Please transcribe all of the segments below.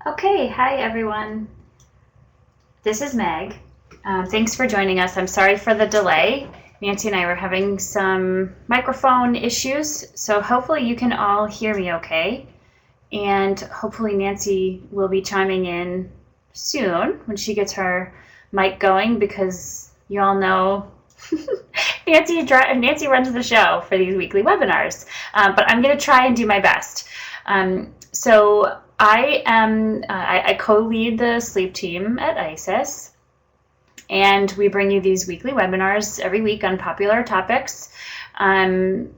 Okay, hi everyone. This is Meg. Thanks for joining us. I'm sorry for the delay. Nancy and I were having some microphone issues, so hopefully you can all hear me okay. And hopefully Nancy will be chiming in soon when she gets her mic going, because you all know Nancy runs the show for these weekly webinars, but I'm going to try and do my best. So I co-lead the sleep team at ISIS, and we bring you these weekly webinars every week on popular topics. And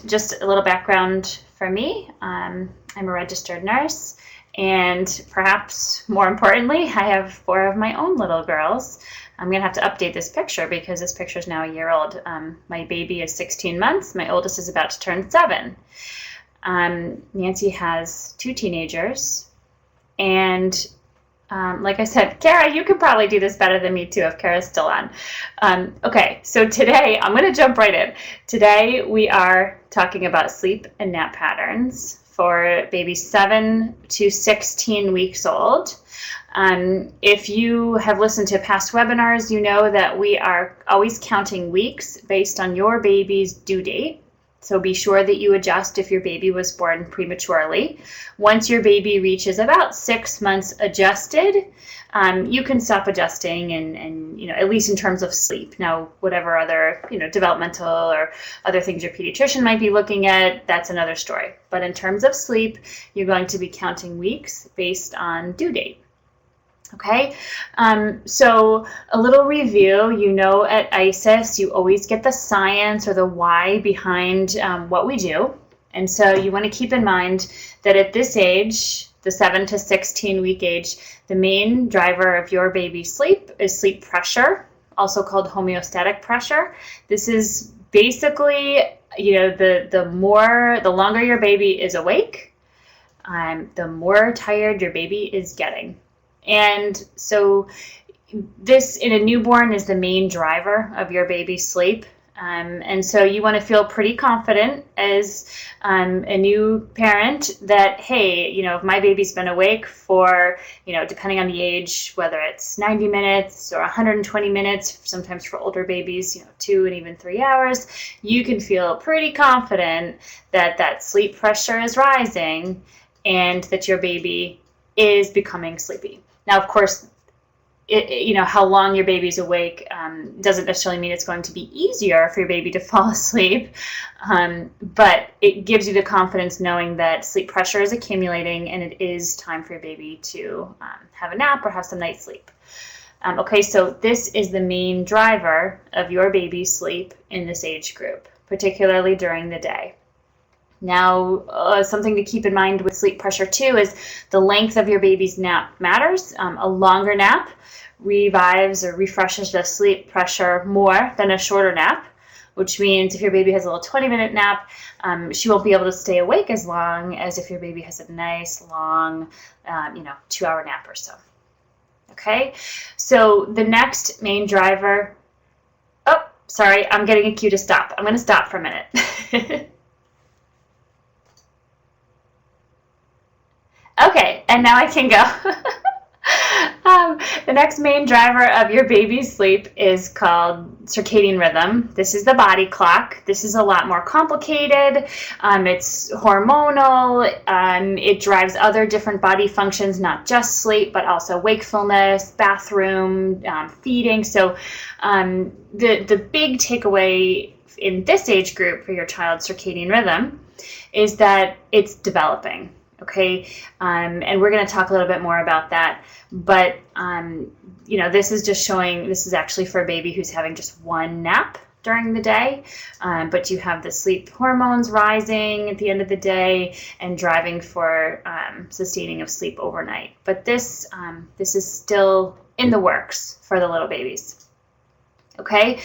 just a little background for me, I'm a registered nurse, and perhaps more importantly, I have 4 of my own little girls. I'm going to have to update this picture because this picture is now a year old. My baby is 16 months. My oldest is about to turn 7. Nancy has 2 teenagers, and like I said, Kara, you could probably do this better than me too if Kara's still on. Okay, so today I'm going to jump right in. Today we are talking about sleep and nap patterns for babies 7 to 16 weeks old. If you have listened to past webinars, you know that we are always counting weeks based on your baby's due date. So be sure that you adjust if your baby was born prematurely. Once your baby reaches about 6 months adjusted, you can stop adjusting, and at least in terms of sleep. Now, whatever other developmental or other things your pediatrician might be looking at, that's another story. But in terms of sleep, you're going to be counting weeks based on due date. Okay, so a little review. At ISIS, you always get the science or the why behind what we do. And so you want to keep in mind that at this age, the 7 to 16 week age, the main driver of your baby's sleep is sleep pressure, also called homeostatic pressure. This is basically, the longer your baby is awake, the more tired your baby is getting. And so this in a newborn is the main driver of your baby's sleep. And so you want to feel pretty confident as a new parent that, hey, if my baby's been awake for, depending on the age, whether it's 90 minutes or 120 minutes, sometimes for older babies, 2 and even 3 hours, you can feel pretty confident that that sleep pressure is rising and that your baby is becoming sleepy. Now, of course, how long your baby's awake doesn't necessarily mean it's going to be easier for your baby to fall asleep, but it gives you the confidence knowing that sleep pressure is accumulating and it is time for your baby to have a nap or have some night sleep. Okay, so this is the main driver of your baby's sleep in this age group, particularly during the day. Now, something to keep in mind with sleep pressure too is the length of your baby's nap matters. A longer nap revives or refreshes the sleep pressure more than a shorter nap, which means if your baby has a little 20-minute nap, she won't be able to stay awake as long as if your baby has a nice long 2-hour nap or so. Okay, so the next main driver, oh, sorry, I'm getting a cue to stop. I'm going to stop for a minute. Okay, and now I can go. The next main driver of your baby's sleep is called circadian rhythm. This is the body clock. This is a lot more complicated. It's hormonal. It drives other different body functions, not just sleep, but also wakefulness, bathroom, feeding. So the big takeaway in this age group for your child's circadian rhythm is that it's developing. Okay, and we're going to talk a little bit more about that, but this is just showing, this is actually for a baby who's having just one nap during the day, but you have the sleep hormones rising at the end of the day and driving for sustaining of sleep overnight. But this is still in the works for the little babies. Okay,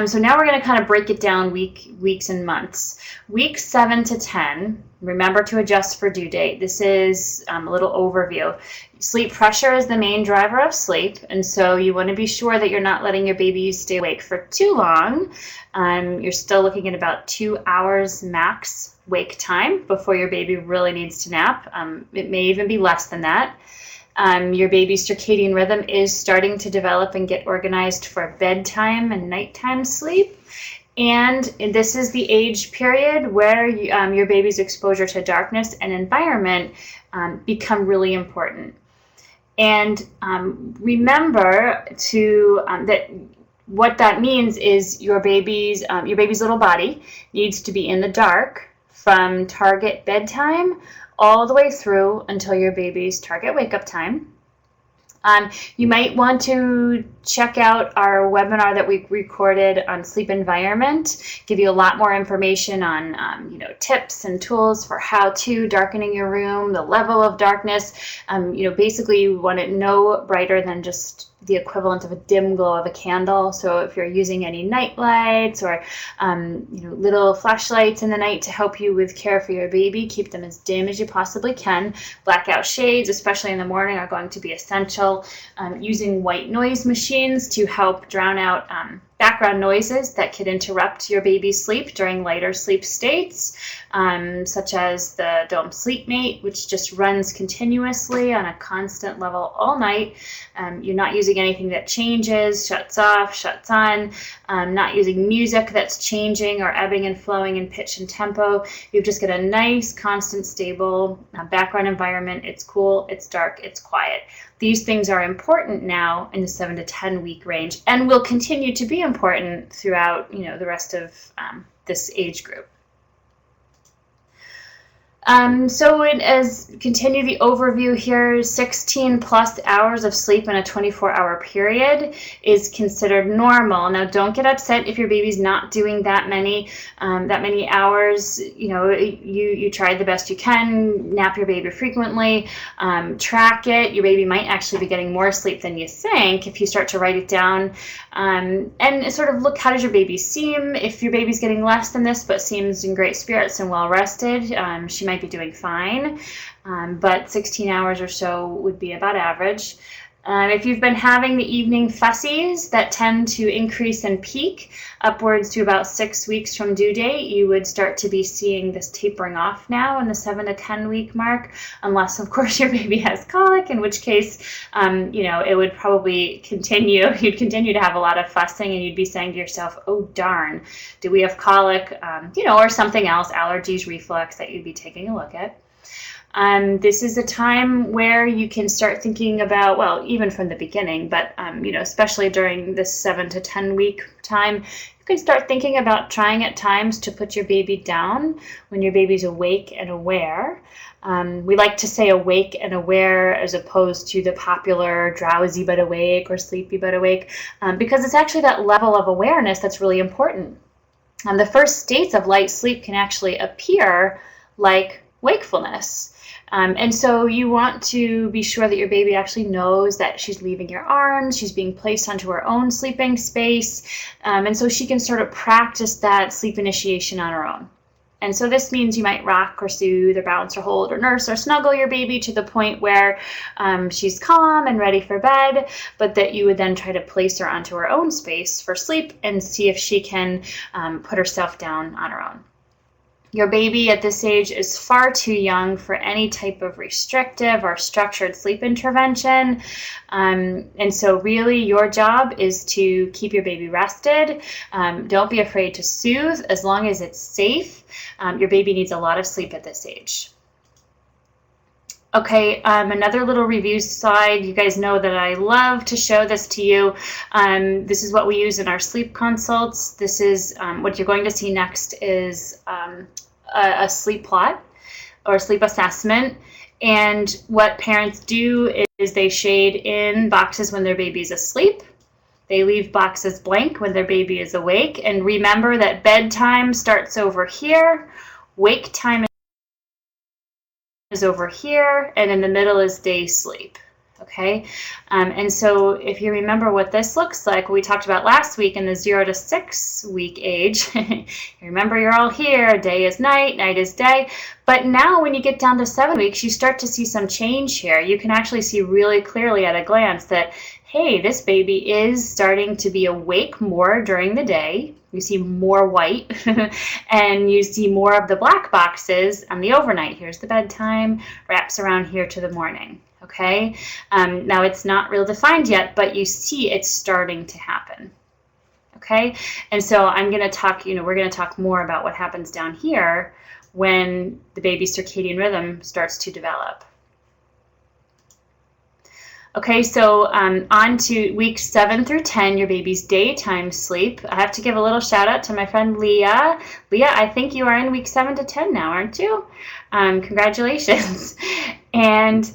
so now we're going to kind of break it down weeks and months. Weeks 7 to 10, remember to adjust for due date. This is a little overview. Sleep pressure is the main driver of sleep, and so you want to be sure that you're not letting your baby stay awake for too long. You're still looking at about 2 hours max wake time before your baby really needs to nap. It may even be less than that. Your baby's circadian rhythm is starting to develop and get organized for bedtime and nighttime sleep. And this is the age period where your baby's exposure to darkness and environment become really important. And remember that what that means is your baby's little body needs to be in the dark from target bedtime all the way through until your baby's target wake-up time. You might want to check out our webinar that we recorded on sleep environment, give you a lot more information on tips and tools for how to darkening your room, the level of darkness. Basically you want it no brighter than just the equivalent of a dim glow of a candle. So if you're using any night lights or little flashlights in the night to help you with care for your baby, keep them as dim as you possibly can. Blackout shades, especially in the morning, are going to be essential. Using white noise machines to help drown out background noises that could interrupt your baby's sleep during lighter sleep states, such as the Dome Sleepmate, which just runs continuously on a constant level all night. You're not using anything that changes, shuts off, shuts on, not using music that's changing or ebbing and flowing in pitch and tempo. You just get a nice, constant, stable background environment. It's cool, it's dark, it's quiet. These things are important now in the 7 to 10 week range and will continue to be important throughout the rest of this age group. As continue the overview here, 16 plus hours of sleep in a 24-hour period is considered normal. Now, don't get upset if your baby's not doing that many hours. You tried the best you can, nap your baby frequently, track it. Your baby might actually be getting more sleep than you think if you start to write it down, and sort of look, how does your baby seem? If your baby's getting less than this but seems in great spirits and well rested, she might be doing fine, but 16 hours or so would be about average. If you've been having the evening fussies that tend to increase and peak upwards to about 6 weeks from due date, you would start to be seeing this tapering off now in the 7 to 10 week mark, unless of course your baby has colic, in which case it would probably continue. You'd continue to have a lot of fussing and you'd be saying to yourself, oh darn, do we have colic, or something else, allergies, reflux, that you'd be taking a look at. This is a time where you can start thinking about, well, even from the beginning, but especially during this 7 to 10 week time, you can start thinking about trying at times to put your baby down when your baby's awake and aware. We like to say awake and aware as opposed to the popular drowsy but awake or sleepy but awake, because it's actually that level of awareness that's really important. The first states of light sleep can actually appear like wakefulness. And so you want to be sure that your baby actually knows that she's leaving your arms, she's being placed onto her own sleeping space, and so she can sort of practice that sleep initiation on her own. And so this means you might rock or soothe or bounce or hold or nurse or snuggle your baby to the point where she's calm and ready for bed, but that you would then try to place her onto her own space for sleep and see if she can put herself down on her own. Your baby at this age is far too young for any type of restrictive or structured sleep intervention. And so really your job is to keep your baby rested. Don't be afraid to soothe as long as it's safe. Your baby needs a lot of sleep at this age. Okay, another little review slide. You guys know that I love to show this to you. This is what we use in our sleep consults. This is what you're going to see next is a sleep plot or sleep assessment. And what parents do is they shade in boxes when their baby's asleep. They leave boxes blank when their baby is awake. And remember that bedtime starts over here, wake time is over here, and in the middle is day sleep. Okay, and so if you remember what this looks like, what we talked about last week in the 0 to 6 week age, remember you're all here, day is night, night is day, but now when you get down to 7 weeks, you start to see some change here. You can actually see really clearly at a glance that, hey, this baby is starting to be awake more during the day. You see more white and you see more of the black boxes on the overnight. Here's the bedtime, wraps around here to the morning. Okay, now it's not real defined yet, but you see it's starting to happen. Okay, and so I'm going to talk, we're going to talk more about what happens down here when the baby's circadian rhythm starts to develop. Okay, so on to week 7 through 10, your baby's daytime sleep. I have to give a little shout out to my friend Leah. Leah, I think you are in week 7 to 10 now, aren't you? Congratulations. And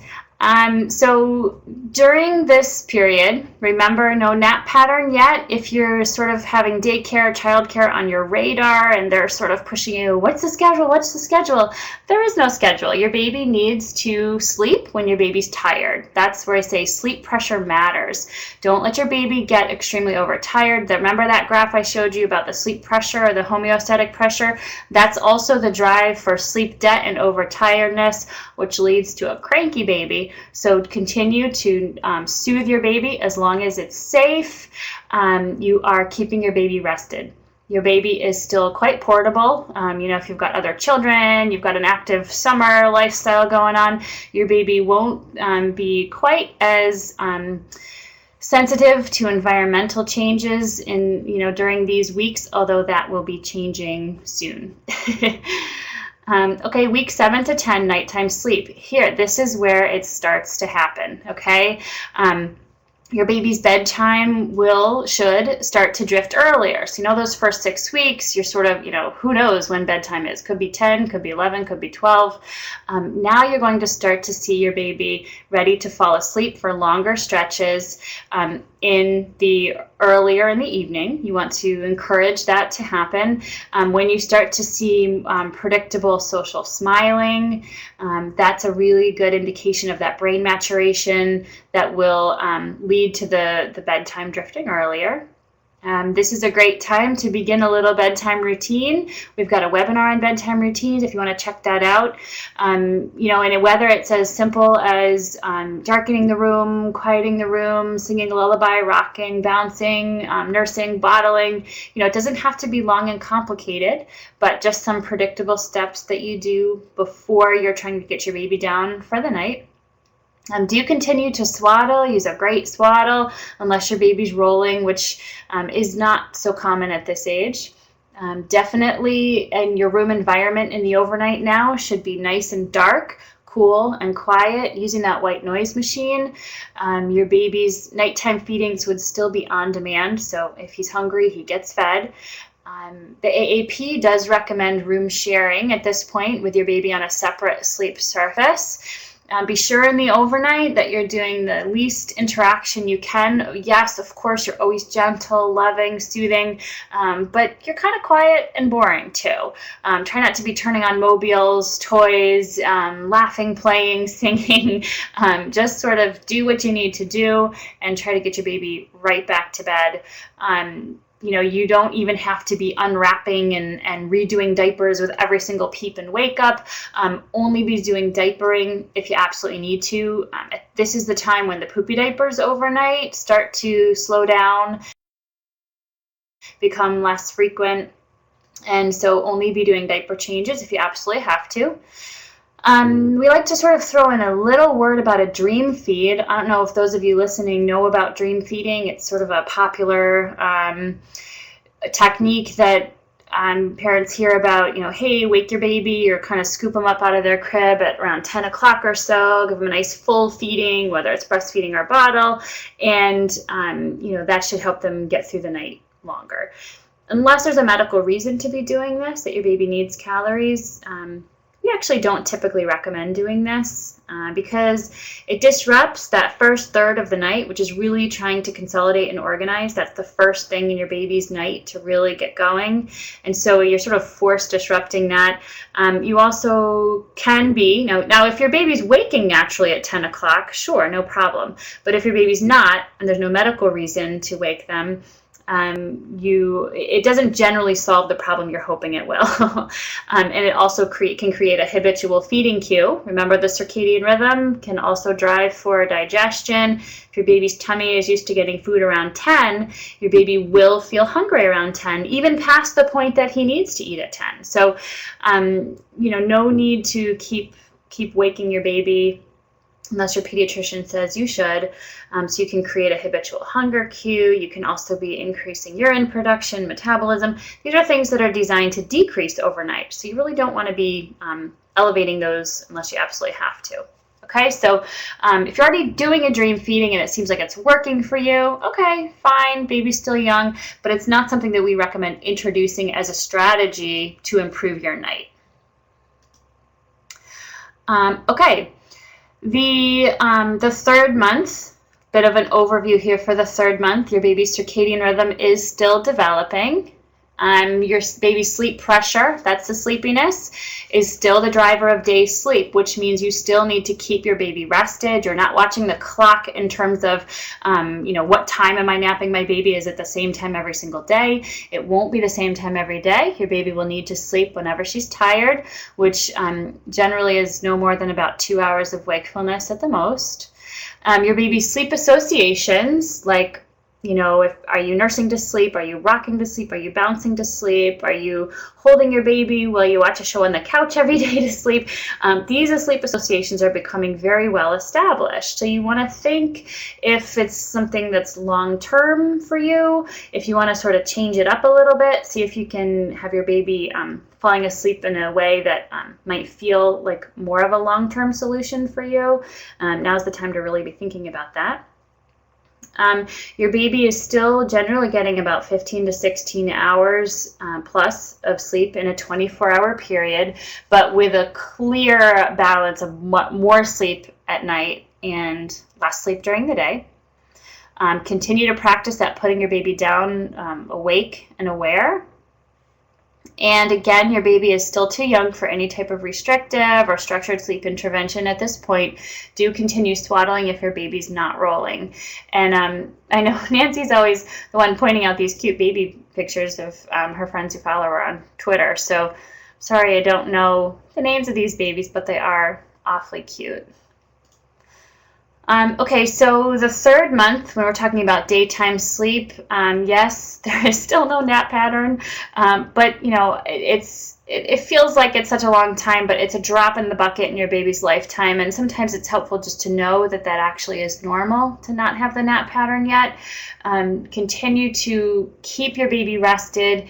so during this period, remember, no nap pattern yet. If you're sort of having daycare, childcare on your radar and they're sort of pushing you, what's the schedule? What's the schedule? There is no schedule. Your baby needs to sleep when your baby's tired. That's where I say sleep pressure matters. Don't let your baby get extremely overtired. Remember that graph I showed you about the sleep pressure or the homeostatic pressure? That's also the drive for sleep debt and overtiredness, which leads to a cranky baby. So continue to soothe your baby as long as it's safe. You are keeping your baby rested. Your baby is still quite portable. If you've got other children, you've got an active summer lifestyle going on, your baby won't be quite as sensitive to environmental changes during these weeks, although that will be changing soon. Okay, week 7 to 10, nighttime sleep. Here, this is where it starts to happen, okay? Your baby's bedtime should start to drift earlier. So those first 6 weeks, you're sort of, who knows when bedtime is. Could be 10, could be 11, could be 12. Now you're going to start to see your baby ready to fall asleep for longer stretches earlier in the evening. You want to encourage that to happen. When you start to see predictable social smiling, that's a really good indication of that brain maturation that will lead to the bedtime drifting earlier. This is a great time to begin a little bedtime routine. We've got a webinar on bedtime routines if you want to check that out. Whether it's as simple as darkening the room, quieting the room, singing a lullaby, rocking, bouncing, nursing, bottling. It doesn't have to be long and complicated, but just some predictable steps that you do before you're trying to get your baby down for the night. Do you continue to swaddle? Use a great swaddle, unless your baby's rolling, which is not so common at this age. Definitely, and your room environment in the overnight now should be nice and dark, cool and quiet, using that white noise machine. Your baby's nighttime feedings would still be on demand, so if he's hungry, he gets fed. The AAP does recommend room sharing at this point with your baby on a separate sleep surface. Be sure in the overnight that you're doing the least interaction you can. Yes, of course, you're always gentle, loving, soothing, but you're kind of quiet and boring too. Try not to be turning on mobiles, toys, laughing, playing, singing. Just sort of do what you need to do and try to get your baby right back to bed. You don't even have to be unwrapping and redoing diapers with every single peep and wake up. Only be doing diapering if you absolutely need to. This is the time when the poopy diapers overnight start to slow down, become less frequent, and so only be doing diaper changes if you absolutely have to. We like to sort of throw in a little word about a dream feed. I don't know if those of you listening know about dream feeding. It's sort of a popular technique that parents hear about, hey, wake your baby, or kind of scoop them up out of their crib at around 10 o'clock or so, give them a nice full feeding, whether it's breastfeeding or bottle, and that should help them get through the night longer. Unless there's a medical reason to be doing this, that your baby needs calories, we actually don't typically recommend doing this because it disrupts that first third of the night, which is really trying to consolidate and organize. That's the first thing in your baby's night to really get going. And so you're sort of force disrupting that. You also can be, now if your baby's waking naturally at 10 o'clock, sure, no problem. But if your baby's not, and there's no medical reason to wake them, it doesn't generally solve the problem you're hoping it will. And it also can create a habitual feeding cue. Remember, the circadian rhythm can also drive for digestion. If your baby's tummy is used to getting food around 10, your baby will feel hungry around 10, even past the point that he needs to eat at 10. So, no need to keep waking your baby unless your pediatrician says you should. So you can create a habitual hunger cue. You can also be increasing urine production, metabolism. These are things that are designed to decrease overnight. So you really don't want to be elevating those unless you absolutely have to. Okay, so if you're already doing a dream feeding and it seems like it's working for you, okay, fine, baby's still young, but it's not something that we recommend introducing as a strategy to improve your night. Okay. The third month, bit of an overview here for the third month. Your baby's circadian rhythm is still developing. Your baby's sleep pressure, that's the sleepiness, is still the driver of day sleep, which means you still need to keep your baby rested. You're not watching the clock in terms of, what time am I napping my baby? Is it the same time every single day? It won't be the same time every day. Your baby will need to sleep whenever she's tired, which generally is no more than about 2 hours of wakefulness at the most. Your baby's sleep associations, like are you nursing to sleep? Are you rocking to sleep? Are you bouncing to sleep? Are you holding your baby while you watch a show on the couch every day to sleep? These sleep associations are becoming very well established. So you want to think if it's something that's long-term for you, if you want to sort of change it up a little bit, see if you can have your baby falling asleep in a way that might feel like more of a long-term solution for you. Now's the time to really be thinking about that. Your baby is still generally getting about 15 to 16 hours plus of sleep in a 24-hour period, but with a clear balance of more sleep at night and less sleep during the day. Continue to practice that putting your baby down awake and aware. And again, your baby is still too young for any type of restrictive or structured sleep intervention at this point. Do continue swaddling if your baby's not rolling. And I know Nancy's always the one pointing out these cute baby pictures of her friends who follow her on Twitter. So sorry, I don't know the names of these babies, but they are awfully cute. Okay, so the third month, when we're talking about daytime sleep, yes, there is still no nap pattern, but it feels like it's such a long time, but it's a drop in the bucket in your baby's lifetime, and sometimes it's helpful just to know that actually is normal to not have the nap pattern yet. Continue to keep your baby rested.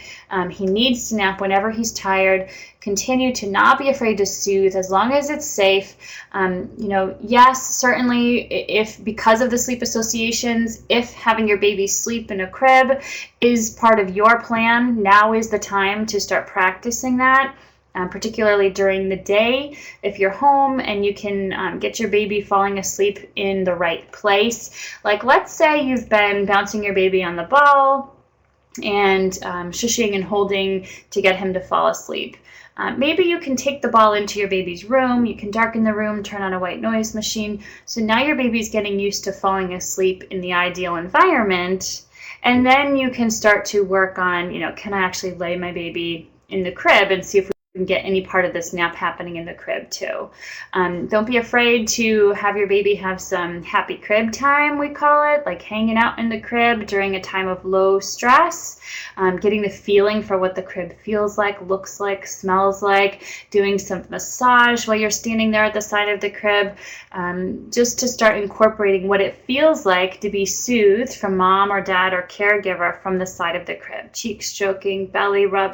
He needs to nap whenever he's tired. Continue to not be afraid to soothe as long as it's safe. Yes, certainly if because of the sleep associations, if having your baby sleep in a crib is part of your plan, now is the time to start practicing that. Particularly during the day, if you're home and you can get your baby falling asleep in the right place. Like let's say you've been bouncing your baby on the ball and shushing and holding to get him to fall asleep. Maybe you can take the ball into your baby's room, you can darken the room, turn on a white noise machine. So now your baby's getting used to falling asleep in the ideal environment. And then you can start to work on, can I actually lay my baby in the crib and see if we can get any part of this nap happening in the crib too. Don't be afraid to have your baby have some happy crib time, we call it, like hanging out in the crib during a time of low stress, getting the feeling for what the crib feels like, looks like, smells like, doing some massage while you're standing there at the side of the crib, just to start incorporating what it feels like to be soothed from mom or dad or caregiver from the side of the crib. Cheek stroking, belly rubbing,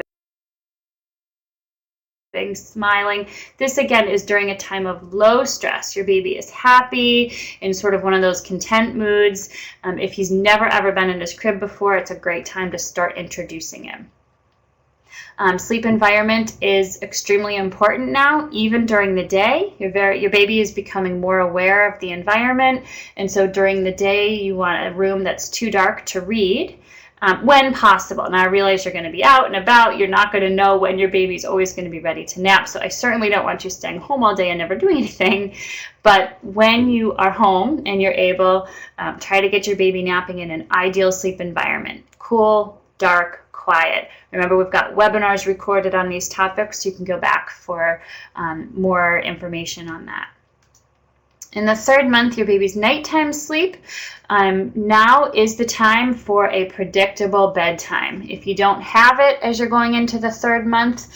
smiling. This again is during a time of low stress. Your baby is happy in sort of one of those content moods. If he's never ever been in his crib before, it's a great time to start introducing him. Sleep environment is extremely important now, even during the day. Your baby is becoming more aware of the environment, and so during the day you want a room that's too dark to read. When possible. Now I realize you're going to be out and about. You're not going to know when your baby's always going to be ready to nap. So I certainly don't want you staying home all day and never doing anything. But when you are home and you're able, try to get your baby napping in an ideal sleep environment. cool, dark, quiet. Remember, we've got webinars recorded on these topics, so you can go back for more information on that. In the 3rd month, your baby's nighttime sleep, now is the time for a predictable bedtime. If you don't have it as you're going into the 3rd month,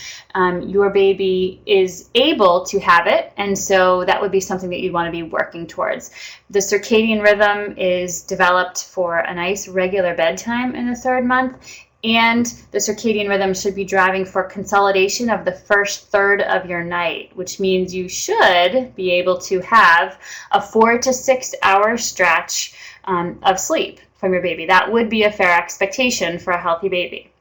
your baby is able to have it, and so that would be something that you'd want to be working towards. The circadian rhythm is developed for a nice regular bedtime in the 3rd month, and the circadian rhythm should be driving for consolidation of the first third of your night, which means you should be able to have a 4 to 6 hour stretch of sleep from your baby. That would be a fair expectation for a healthy baby.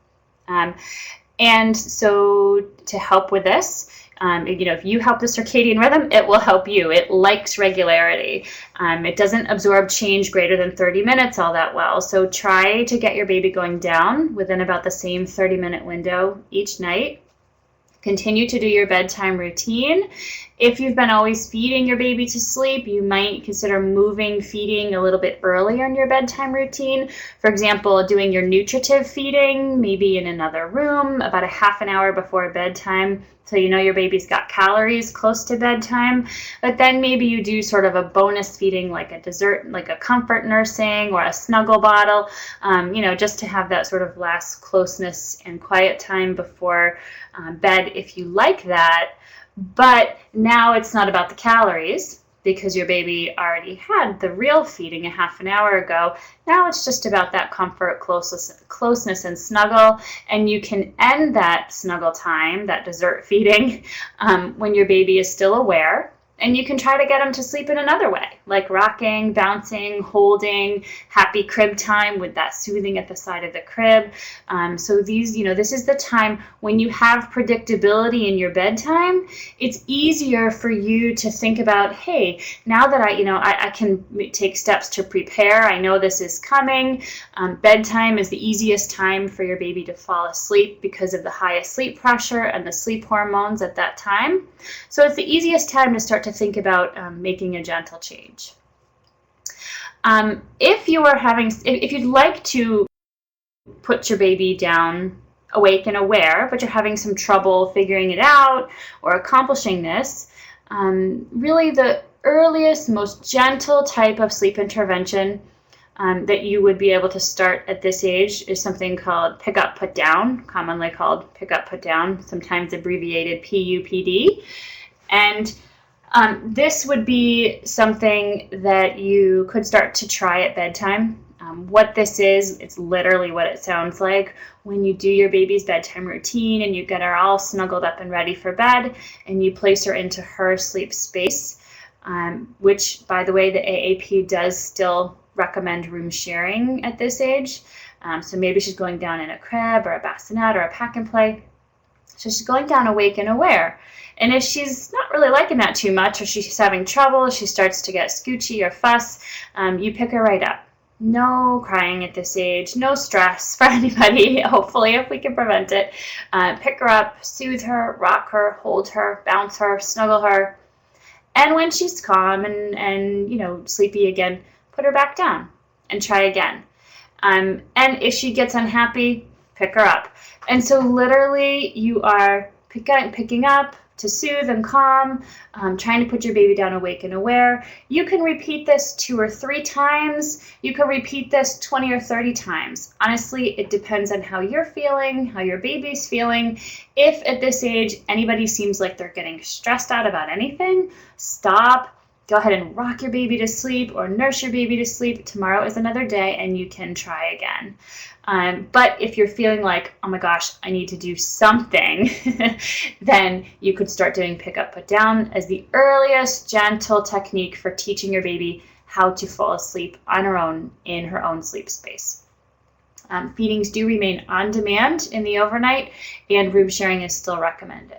And so to help with this, if you help the circadian rhythm, it will help you. It likes regularity. It doesn't absorb change greater than 30 minutes all that well. So try to get your baby going down within about the same 30-minute window each night. Continue to do your bedtime routine. If you've been always feeding your baby to sleep, you might consider moving feeding a little bit earlier in your bedtime routine. For example, doing your nutritive feeding, maybe in another room, about a half an hour before bedtime, so you know your baby's got calories close to bedtime. But then maybe you do sort of a bonus feeding, like a dessert, like a comfort nursing or a snuggle bottle, just to have that sort of last closeness and quiet time before bed if you like that. But now it's not about the calories, because your baby already had the real feeding a half an hour ago. Now it's just about that comfort, closeness, and snuggle. And you can end that snuggle time, that dessert feeding, when your baby is still aware. And you can try to get them to sleep in another way, like rocking, bouncing, holding, happy crib time with that soothing at the side of the crib. So this is the time when you have predictability in your bedtime. It's easier for you to think about, hey, now that I can take steps to prepare. I know this is coming. Bedtime is the easiest time for your baby to fall asleep because of the highest sleep pressure and the sleep hormones at that time. So it's the easiest time to start to think about making a gentle change. If you'd like to put your baby down awake and aware, but you're having some trouble figuring it out or accomplishing this, really the earliest, most gentle type of sleep intervention that you would be able to start at this age is something called pick up, put down, commonly called pick up, put down, sometimes abbreviated PUPD. And this would be something that you could start to try at bedtime. What this is, it's literally what it sounds like when you do your baby's bedtime routine and you get her all snuggled up and ready for bed and you place her into her sleep space, which, by the way, the AAP does still recommend room sharing at this age. So maybe she's going down in a crib or a bassinet or a pack and play. So she's going down awake and aware. And if she's not really liking that too much, or she's having trouble, she starts to get scoochy or fuss, you pick her right up. No crying at this age, no stress for anybody, hopefully, if we can prevent it. Pick her up, soothe her, rock her, hold her, bounce her, snuggle her. And when she's calm and sleepy again, put her back down and try again. And if she gets unhappy, pick her up. And so literally you are picking up to soothe and calm, trying to put your baby down awake and aware. You can repeat this 2 or 3 times. You can repeat this 20 or 30 times. Honestly, it depends on how you're feeling, how your baby's feeling. If at this age anybody seems like they're getting stressed out about anything, stop. Go ahead and rock your baby to sleep or nurse your baby to sleep. Tomorrow is another day and you can try again. But if you're feeling like, oh my gosh, I need to do something, then you could start doing pick up, put down as the earliest gentle technique for teaching your baby how to fall asleep on her own in her own sleep space. Feedings do remain on demand in the overnight, and room sharing is still recommended.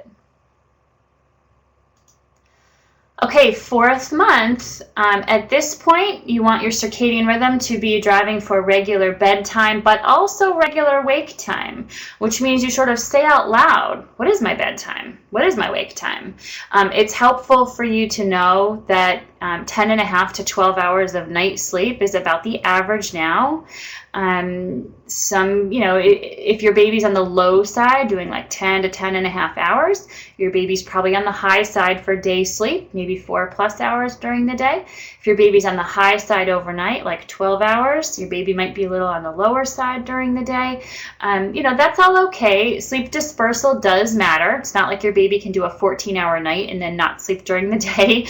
Okay, 4th month, at this point, you want your circadian rhythm to be driving for regular bedtime, but also regular wake time, which means you sort of say out loud, what is my bedtime? What is my wake time? It's helpful for you to know that 10.5 to 12 hours of night sleep is about the average now. If your baby's on the low side, doing like 10 to 10.5 hours, your baby's probably on the high side for day sleep, maybe 4+ hours during the day. If your baby's on the high side overnight, like 12 hours, your baby might be a little on the lower side during the day. That's all okay. Sleep dispersal does matter. It's not like your baby can do a 14-hour night and then not sleep during the day,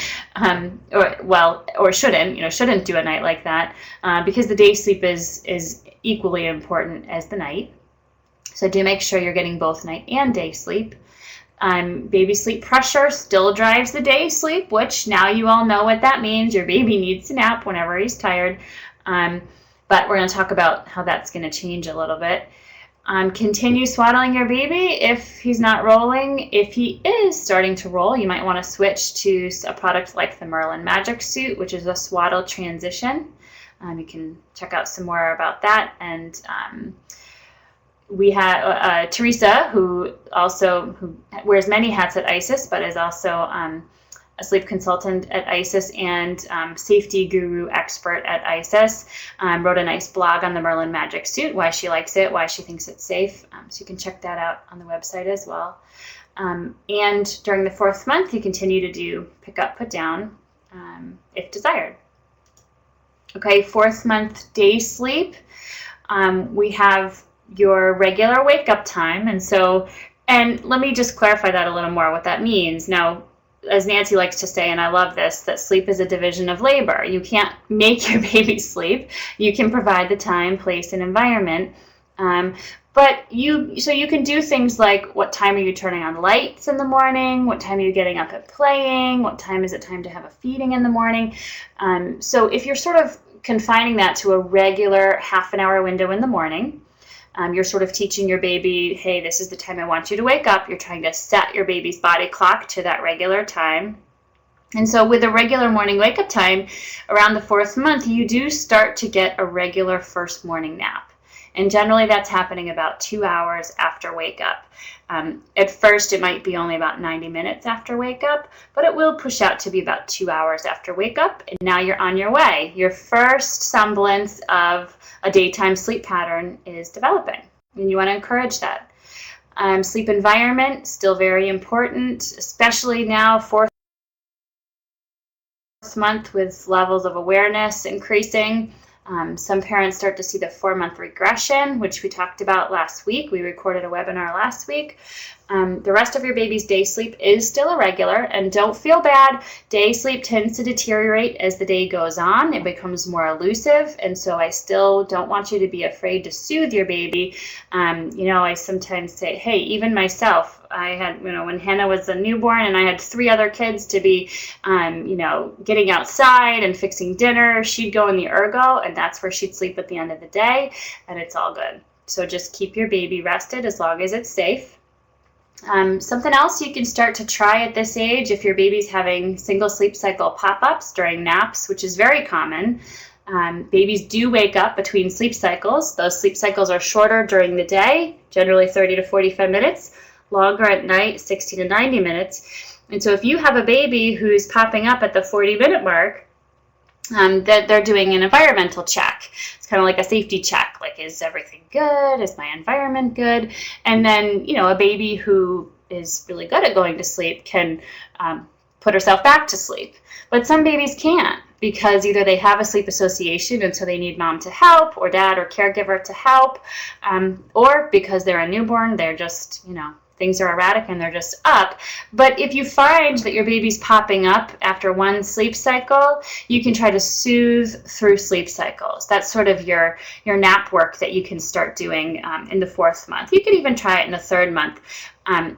or shouldn't do a night like that, because the day sleep is equally important as the night. So do make sure you're getting both night and day sleep. Baby sleep pressure still drives the day sleep, which now you all know what that means. Your baby needs to nap whenever he's tired. But we're going to talk about how that's going to change a little bit. Continue swaddling your baby if he's not rolling. If he is starting to roll, you might want to switch to a product like the Merlin Magic Suit, which is a swaddle transition. You can check out some more about that. And we have Teresa, who wears many hats at ISIS, but is also a sleep consultant at ISIS and safety guru expert at ISIS. Wrote a nice blog on the Merlin Magic Suit, why she likes it, why she thinks it's safe. So you can check that out on the website as well. And during the 4th month, you continue to do pick up, put down if desired. Okay, 4th month day sleep. We have your regular wake up time. And let me just clarify that a little more, what that means. Now, as Nancy likes to say, and I love this, that sleep is a division of labor. You can't make your baby sleep. You can provide the time, place, and environment. But you can do things like, what time are you turning on lights in the morning? What time are you getting up and playing? What time is it time to have a feeding in the morning? So if you're sort of confining that to a regular half-an-hour window in the morning, you're sort of teaching your baby, hey, this is the time I want you to wake up. You're trying to set your baby's body clock to that regular time. And so with a regular morning wake-up time, around the 4th month, you do start to get a regular first morning nap. And generally that's happening about 2 hours after wake up. At first, it might be only about 90 minutes after wake up, but it will push out to be about 2 hours after wake up. And now you're on your way. Your first semblance of a daytime sleep pattern is developing, and you want to encourage that. Sleep environment, still very important, especially now, 4th month with levels of awareness increasing. Some parents start to see the 4-month regression, which we talked about last week. We recorded a webinar last week. The rest of your baby's day sleep is still irregular, and don't feel bad. Day sleep tends to deteriorate as the day goes on. It becomes more elusive, and so I still don't want you to be afraid to soothe your baby. I sometimes say, hey, even myself, I had, when Hannah was a newborn and I had 3 other kids to be, getting outside and fixing dinner, she'd go in the ergo, and that's where she'd sleep at the end of the day, and it's all good. So just keep your baby rested as long as it's safe. Something else you can start to try at this age, if your baby's having single sleep cycle pop-ups during naps, which is very common. Babies do wake up between sleep cycles. Those sleep cycles are shorter during the day, generally 30 to 45 minutes, longer at night, 60 to 90 minutes. And so if you have a baby who's popping up at the 40-minute mark, that they're doing an environmental check. It's kind of like a safety check, like, is everything good? Is my environment good? And then, a baby who is really good at going to sleep can put herself back to sleep. But some babies can't, because either they have a sleep association and so they need mom to help, or dad or caregiver to help, or because they're a newborn, they're just, things are erratic and they're just up. But if you find that your baby's popping up after one sleep cycle, you can try to soothe through sleep cycles. That's sort of your nap work that you can start doing in the 4th month. You can even try it in the 3rd month.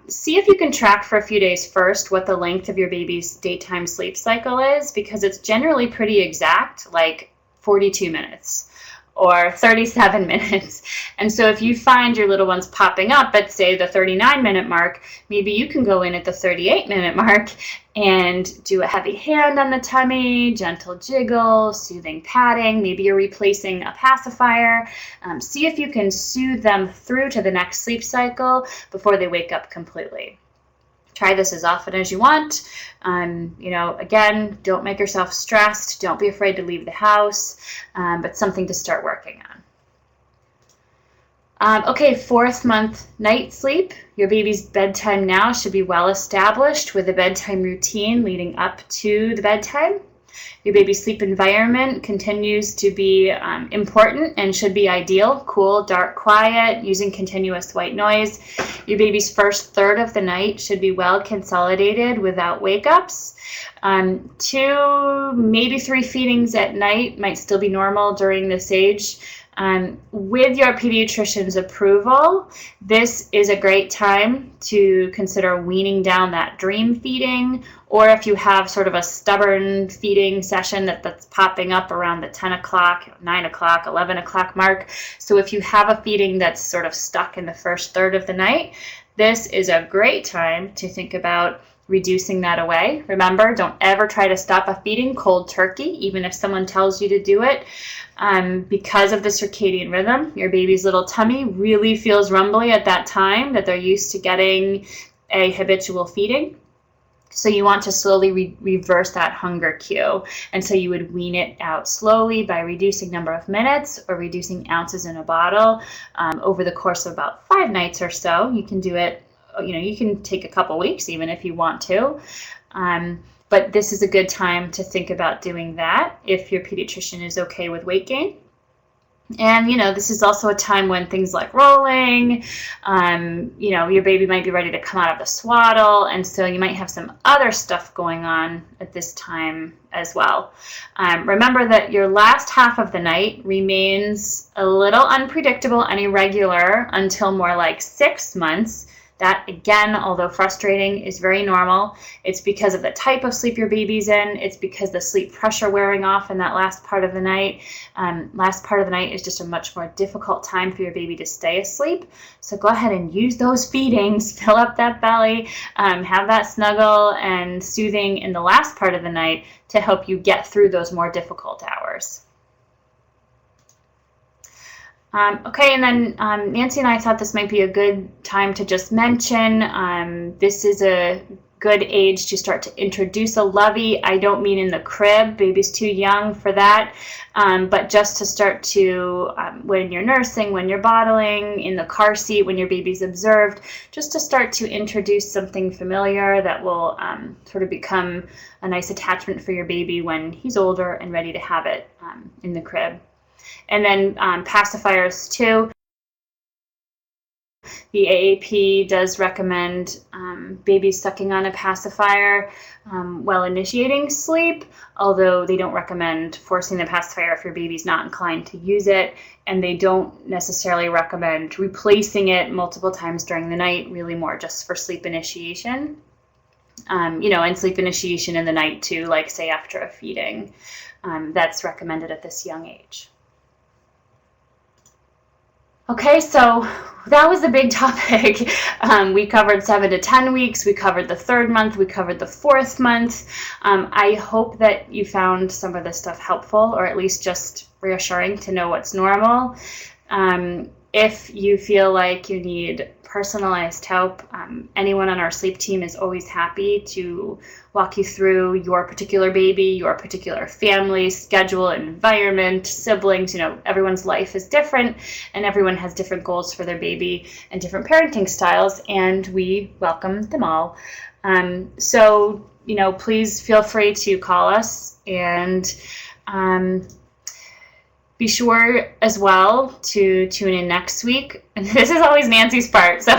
See if you can track for a few days first what the length of your baby's daytime sleep cycle is, because it's generally pretty exact, like 42 minutes. Or 37 minutes. And so if you find your little ones popping up at, say, the 39-minute mark, maybe you can go in at the 38-minute mark and do a heavy hand on the tummy, gentle jiggle, soothing patting. Maybe you're replacing a pacifier. See if you can soothe them through to the next sleep cycle before they wake up completely. Try this as often as you want. Again, don't make yourself stressed. Don't be afraid to leave the house, but something to start working on. Okay, 4th month night sleep. Your baby's bedtime now should be well established with a bedtime routine leading up to the bedtime. Your baby's sleep environment continues to be important and should be ideal. Cool, dark, quiet, using continuous white noise. Your baby's first third of the night should be well consolidated without wake-ups. 2, maybe 3 feedings at night might still be normal during this age. With your pediatrician's approval, this is a great time to consider weaning down that dream feeding, or if you have sort of a stubborn feeding session that's popping up around the 10 o'clock, 9 o'clock, 11 o'clock mark. So if you have a feeding that's sort of stuck in the first third of the night, this is a great time to think about reducing that away. Remember, don't ever try to stop a feeding cold turkey, even if someone tells you to do it. Because of the circadian rhythm, your baby's little tummy really feels rumbly at that time that they're used to getting a habitual feeding. So you want to slowly reverse that hunger cue. And so you would wean it out slowly by reducing number of minutes or reducing ounces in a bottle over the course of about 5 nights or so. You can do it, you can take a couple weeks even if you want to. But this is a good time to think about doing that if your pediatrician is okay with weight gain. And, this is also a time when things like rolling, your baby might be ready to come out of the swaddle. And so you might have some other stuff going on at this time as well. Remember that your last half of the night remains a little unpredictable and irregular until more like 6 months. That, again, although frustrating, is very normal. It's because of the type of sleep your baby's in. It's because the sleep pressure wearing off in that last part of the night. Last part of the night is just a much more difficult time for your baby to stay asleep. So go ahead and use those feedings, fill up that belly, have that snuggle and soothing in the last part of the night to help you get through those more difficult hours. Okay, and then Nancy and I thought this might be a good time to just mention this is a good age to start to introduce a lovey. I don't mean in the crib, baby's too young for that, but just to start to, when you're nursing, when you're bottling, in the car seat, when your baby's observed, just to start to introduce something familiar that will sort of become a nice attachment for your baby when he's older and ready to have it in the crib. And then pacifiers too. The AAP does recommend babies sucking on a pacifier while initiating sleep, although they don't recommend forcing the pacifier if your baby's not inclined to use it, and they don't necessarily recommend replacing it multiple times during the night, really more just for sleep initiation. And sleep initiation in the night too, like say after a feeding. That's recommended at this young age. Okay, so that was the big topic. We covered 7 to 10 weeks, we covered the 3rd month, we covered the 4th month. I hope that you found some of this stuff helpful, or at least just reassuring to know what's normal. If you feel like you need personalized help, anyone on our sleep team is always happy to walk you through your particular baby, your particular family, schedule, environment, siblings. Everyone's life is different and everyone has different goals for their baby and different parenting styles, and we welcome them all. So, please feel free to call us, and be sure as well to tune in next week. And this is always Nancy's part, so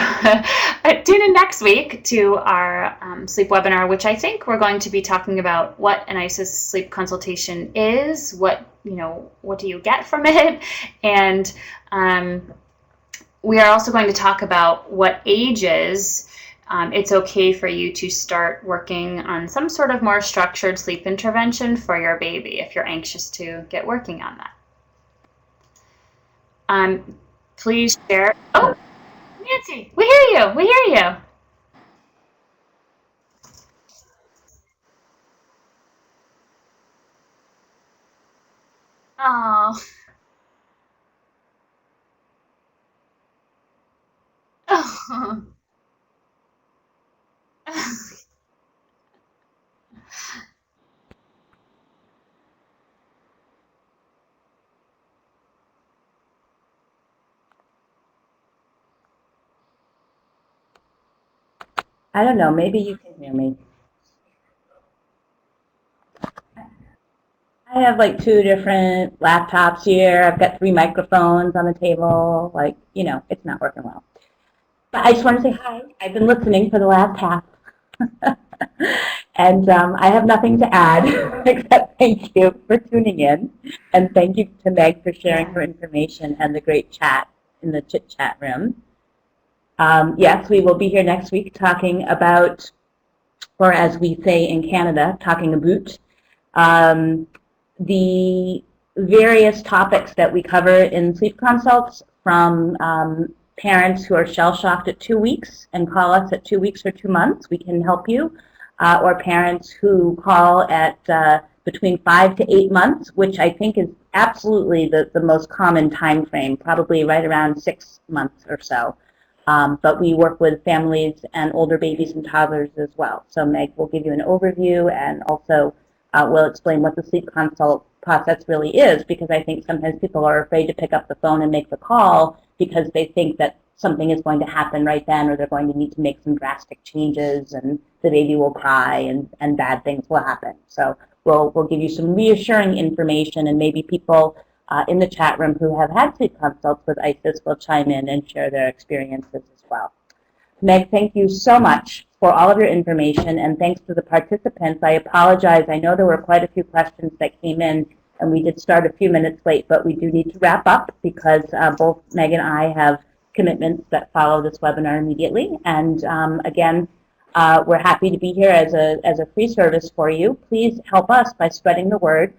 tune in next week to our sleep webinar, which I think we're going to be talking about what an ISIS sleep consultation is, what do you get from it, and we are also going to talk about what ages it's okay for you to start working on some sort of more structured sleep intervention for your baby if you're anxious to get working on that. Please share. Oh, Nancy, we hear you. We hear you. Oh, oh. I don't know, maybe you can hear me. I have like two different laptops here. I've got three microphones on the table. Like, it's not working well. But I just want to say hi. I've been listening for the last half. And I have nothing to add except thank you for tuning in. And thank you to Meg for sharing her information and the great chat in the chit chat room. Yes, we will be here next week talking about, or as we say in Canada, talking about the various topics that we cover in sleep consults, from parents who are shell-shocked at 2 weeks and call us at 2 weeks or 2 months, we can help you, or parents who call at between 5 to 8 months, which I think is absolutely the most common time frame, probably right around 6 months or so. But we work with families and older babies and toddlers as well. So Meg will give you an overview, and also we'll explain what the sleep consult process really is, because I think sometimes people are afraid to pick up the phone and make the call because they think that something is going to happen right then, or they're going to need to make some drastic changes and the baby will cry and bad things will happen. So we'll give you some reassuring information, and maybe people in the chat room who have had sleep consults with ISIS will chime in and share their experiences as well. Meg, thank you so much for all of your information, and thanks to the participants. I apologize. I know there were quite a few questions that came in, and we did start a few minutes late, but we do need to wrap up because both Meg and I have commitments that follow this webinar immediately. And again, we're happy to be here as a free service for you. Please help us by spreading the word.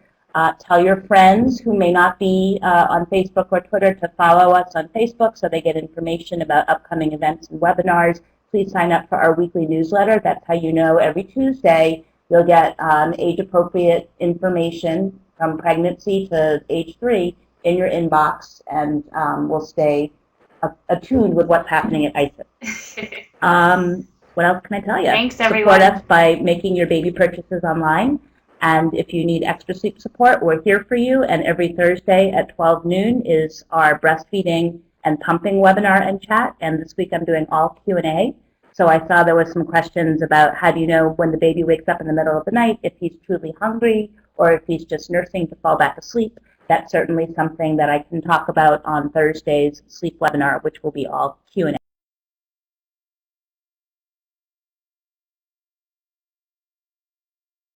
Tell your friends who may not be on Facebook or Twitter to follow us on Facebook so they get information about upcoming events and webinars. Please sign up for our weekly newsletter. That's how you know every Tuesday you'll get age-appropriate information from pregnancy to age 3 in your inbox, and we'll stay attuned with what's happening at ISIS. What else can I tell you? Thanks, everyone. Support us by making your baby purchases online. And if you need extra sleep support, we're here for you. And every Thursday at 12 noon is our breastfeeding and pumping webinar and chat. And this week I'm doing all Q&A. So I saw there was some questions about how do you know when the baby wakes up in the middle of the night, if he's truly hungry or if he's just nursing to fall back asleep. That's certainly something that I can talk about on Thursday's sleep webinar, which will be all Q&A.